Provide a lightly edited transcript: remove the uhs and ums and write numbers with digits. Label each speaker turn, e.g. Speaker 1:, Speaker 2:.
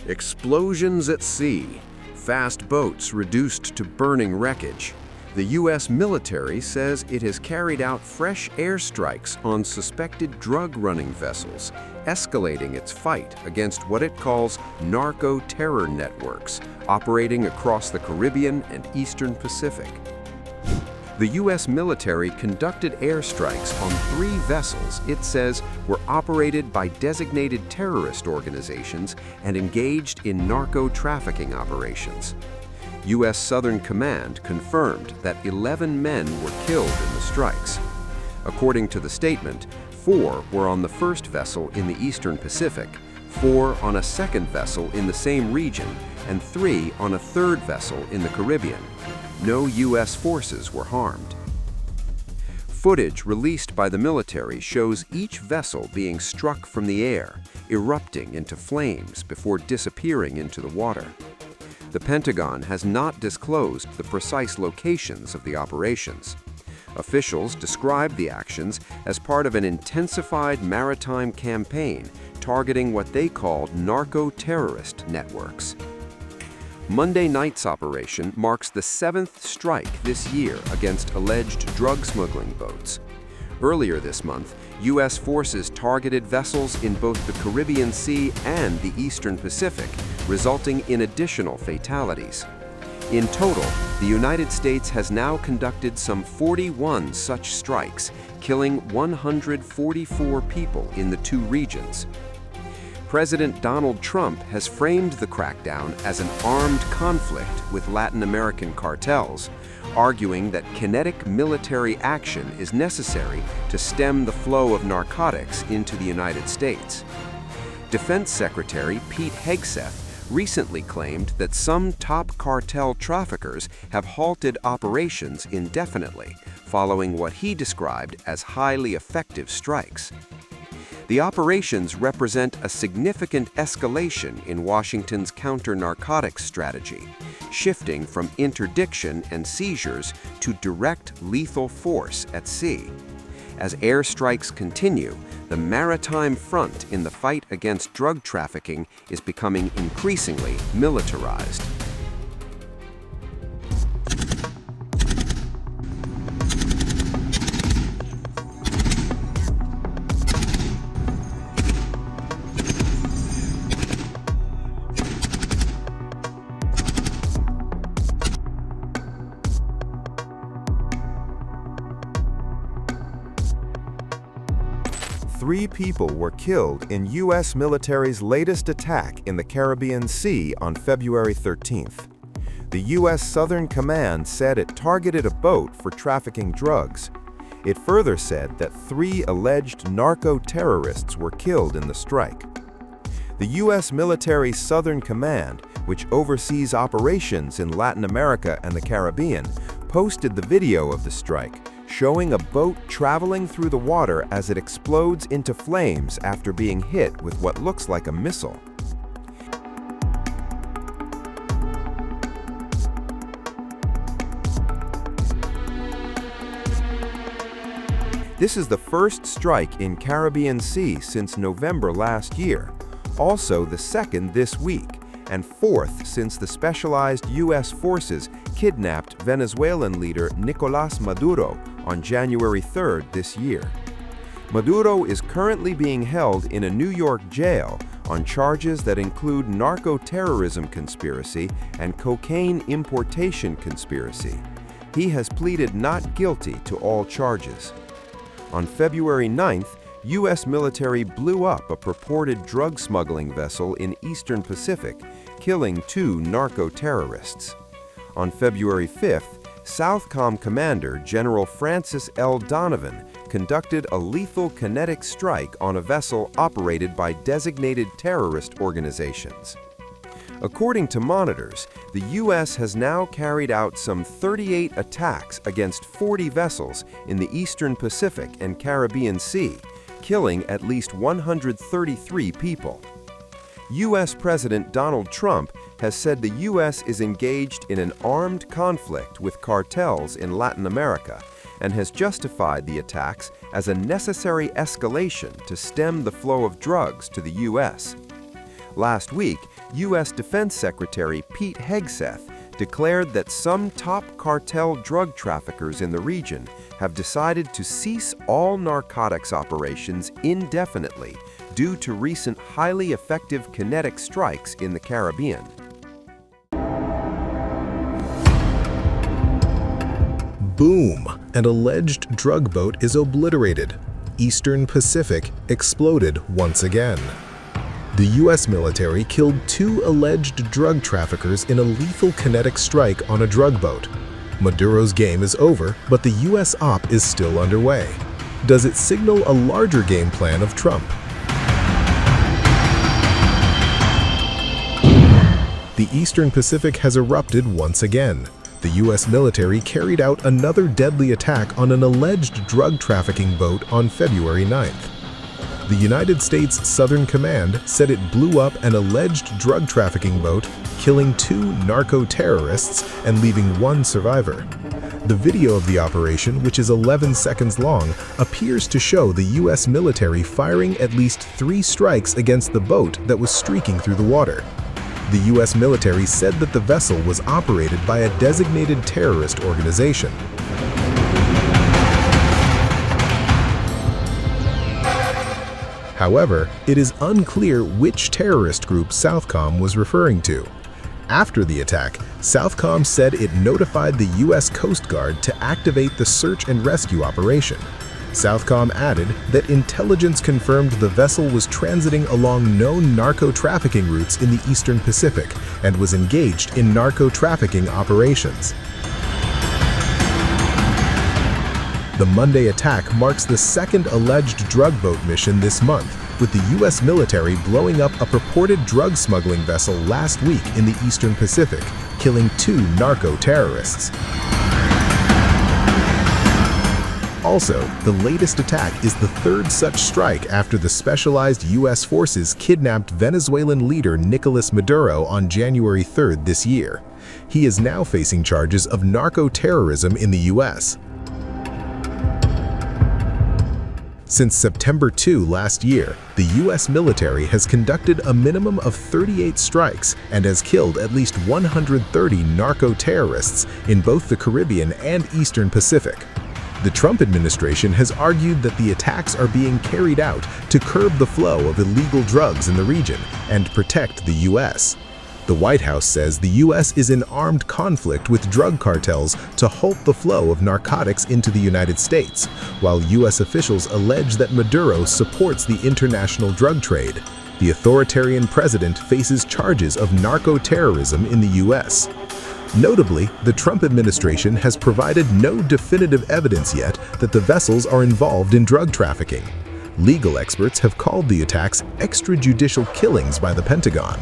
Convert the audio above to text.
Speaker 1: Explosions at sea, fast boats reduced to burning wreckage. The U.S. military says it has carried out fresh airstrikes on suspected drug-running vessels, escalating its fight against what it calls narco-terror networks operating across the Caribbean and Eastern Pacific. The U.S. military conducted airstrikes on 3 vessels it says were operated by designated terrorist organizations and engaged in narco-trafficking operations. U.S. Southern Command confirmed that 11 men were killed in the strikes. According to the statement, 4 were on the first vessel in the Eastern Pacific, 4 on a second vessel in the same region, and 3 on a third vessel in the Caribbean. No U.S. forces were harmed. Footage released by the military shows each vessel being struck from the air, erupting into flames before disappearing into the water. The Pentagon has not disclosed the precise locations of the operations. Officials described the actions as part of an intensified maritime campaign targeting what they called narco-terrorist networks. Monday night's operation marks the 7th strike this year against alleged drug smuggling boats. Earlier this month, U.S. forces targeted vessels in both the Caribbean Sea and the Eastern Pacific, resulting in additional fatalities. In total, the United States has now conducted some 41 such strikes, killing 144 people in the 2 regions. President Donald Trump has framed the crackdown as an armed conflict with Latin American cartels, arguing that kinetic military action is necessary to stem the flow of narcotics into the United States. Defense Secretary Pete Hegseth recently claimed that some top cartel traffickers have halted operations indefinitely, following what he described as highly effective strikes. The operations represent a significant escalation in Washington's counter-narcotics strategy, shifting from interdiction and seizures to direct lethal force at sea. As airstrikes continue, the maritime front in the fight against drug trafficking is becoming increasingly militarized.
Speaker 2: Three people were killed in U.S. military's latest attack in the Caribbean Sea on February 13th. The U.S. Southern Command said it targeted a boat for trafficking drugs. It further said that 3 alleged narco-terrorists were killed in the strike. The U.S. military's Southern Command, which oversees operations in Latin America and the Caribbean, posted the video of the strike, showing a boat traveling through the water as it explodes into flames after being hit with what looks like a missile. This is the first strike in Caribbean Sea since November last year, also the second this week, and 4th since the specialized U.S. forces kidnapped Venezuelan leader Nicolás Maduro on January 3rd this year. Maduro is currently being held in a New York jail on charges that include narco-terrorism conspiracy and cocaine importation conspiracy. He has pleaded not guilty to all charges. On February 9th, U.S. military blew up a purported drug smuggling vessel in Eastern Pacific, killing 2 narco-terrorists. On February 5th, Southcom Commander General Francis L. Donovan conducted a lethal kinetic strike on a vessel operated by designated terrorist organizations. According to monitors, the U.S. has now carried out some 38 attacks against 40 vessels in the Eastern Pacific and Caribbean Sea, killing at least 133 people. U.S. President Donald Trump has said the U.S. is engaged in an armed conflict with cartels in Latin America and has justified the attacks as a necessary escalation to stem the flow of drugs to the U.S. Last week, U.S. Defense Secretary Pete Hegseth declared that some top cartel drug traffickers in the region have decided to cease all narcotics operations indefinitely due to recent highly effective kinetic strikes in the Caribbean.
Speaker 3: Boom! An alleged drug boat is obliterated. Eastern Pacific exploded once again. The U.S. military killed 2 alleged drug traffickers in a lethal kinetic strike on a drug boat. Maduro's game is over, but the U.S. op is still underway. Does it signal a larger game plan of Trump? The Eastern Pacific has erupted once again. The U.S. military carried out another deadly attack on an alleged drug trafficking boat on February 9th. The United States Southern Command said it blew up an alleged drug trafficking boat, killing 2 narco-terrorists and leaving 1 survivor. The video of the operation, which is 11 seconds long, appears to show the U.S. military firing at least 3 strikes against the boat that was streaking through the water. The U.S. military said that the vessel was operated by a designated terrorist organization. However, it is unclear which terrorist group Southcom was referring to. After the attack, Southcom said it notified the U.S. Coast Guard to activate the search and rescue operation. Southcom added that intelligence confirmed the vessel was transiting along known narco-trafficking routes in the Eastern Pacific and was engaged in narco-trafficking operations. The Monday attack marks the second alleged drug boat mission this month, with the U.S. military blowing up a purported drug smuggling vessel last week in the Eastern Pacific, killing 2 narco-terrorists. Also, the latest attack is the 3rd such strike after the specialized U.S. forces kidnapped Venezuelan leader Nicolas Maduro on January 3rd this year. He is now facing charges of narco-terrorism in the U.S. Since September 2 last year, the U.S. military has conducted a minimum of 38 strikes and has killed at least 130 narco-terrorists in both the Caribbean and Eastern Pacific. The Trump administration has argued that the attacks are being carried out to curb the flow of illegal drugs in the region and protect the U.S. The White House says the U.S. is in armed conflict with drug cartels to halt the flow of narcotics into the United States, while U.S. officials allege that Maduro supports the international drug trade. The authoritarian president faces charges of narco-terrorism in the U.S. Notably, the Trump administration has provided no definitive evidence yet that the vessels are involved in drug trafficking. Legal experts have called the attacks extrajudicial killings by the Pentagon.